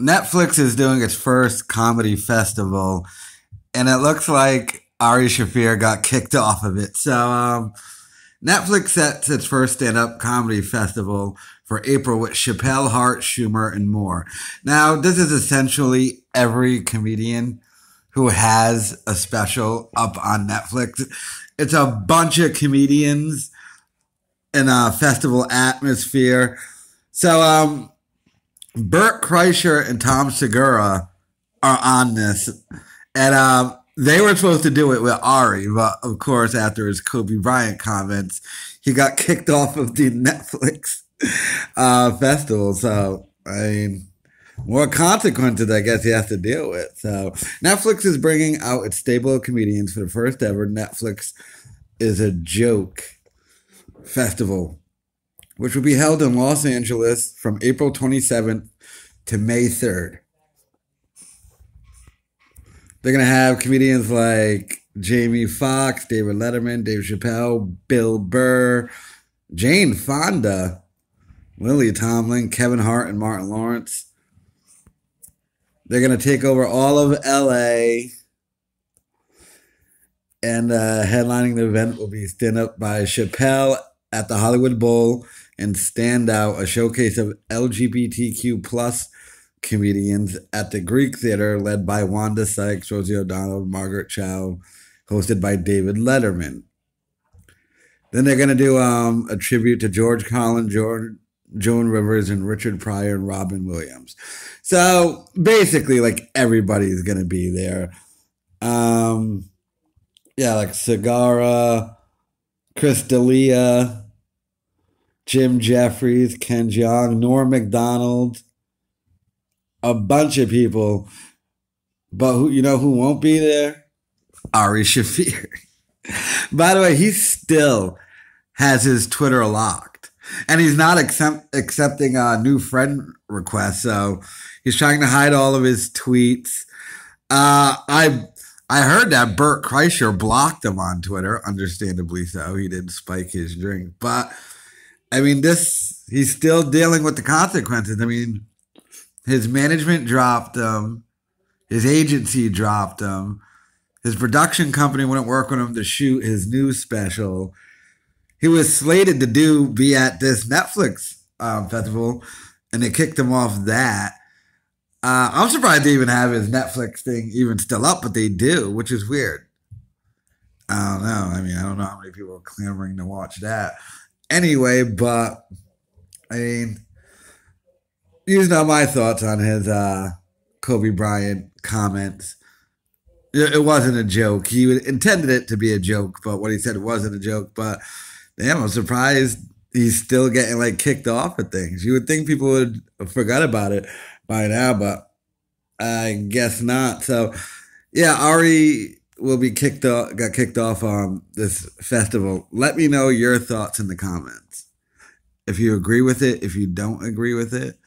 Netflix is doing its first comedy festival, and it looks like Ari Shaffir got kicked off of it. So Netflix sets its first stand-up comedy festival for April with Chappelle, Hart, Schumer, and more. Now, this is essentially every comedian who has a special up on Netflix. It's a bunch of comedians in a festival atmosphere. So Burt Kreischer and Tom Segura are on this, and they were supposed to do it with Ari, but of course, after his Kobe Bryant comments, he got kicked off of the Netflix festival. So, I mean, more consequences, I guess, he has to deal with. So, Netflix is bringing out its stable of comedians for the first ever Netflix is a Joke festival, which will be held in Los Angeles from April 27th to May 3rd. They're going to have comedians like Jamie Foxx, David Letterman, Dave Chappelle, Bill Burr, Jane Fonda, Lily Tomlin, Kevin Hart, and Martin Lawrence. They're going to take over all of LA. And headlining the event will be stand up by Chappelle at the Hollywood Bowl and Stand Out, a showcase of LGBTQ plus comedians at the Greek Theater, led by Wanda Sykes, Rosie O'Donnell, Margaret Chow, hosted by David Letterman. Then they're going to do a tribute to George Carlin, Joan Rivers, and Richard Pryor and Robin Williams. So basically, like, everybody's going to be there. Yeah, like Segura, Chris D'Elia, Jim Jeffries, Ken Jeong, Norm Macdonald, a bunch of people. But who won't be there? Ari Shaffir. By the way, he still has his Twitter locked. And he's not accepting new friend requests. So he's trying to hide all of his tweets. I heard that Burt Kreischer blocked him on Twitter, understandably so. He didn't spike his drink. But, I mean, he's still dealing with the consequences. I mean, his management dropped him. His agency dropped him. His production company wouldn't work with him to shoot his new special. He was slated to be at this Netflix festival, and they kicked him off that. I'm surprised they even have his Netflix thing even still up, but they do, which is weird. I don't know. I mean, I don't know how many people are clamoring to watch that. Anyway, but, I mean, you know my thoughts on his Kobe Bryant comments. It wasn't a joke. He intended it to be a joke, but what he said wasn't a joke. But, damn, I'm surprised he's still getting, like, kicked off of things. You would think people would have forgot about it by now, but I guess not. So, yeah, Ari will be got kicked off on this festival. Let me know your thoughts in the comments. If you agree with it, if you don't agree with it.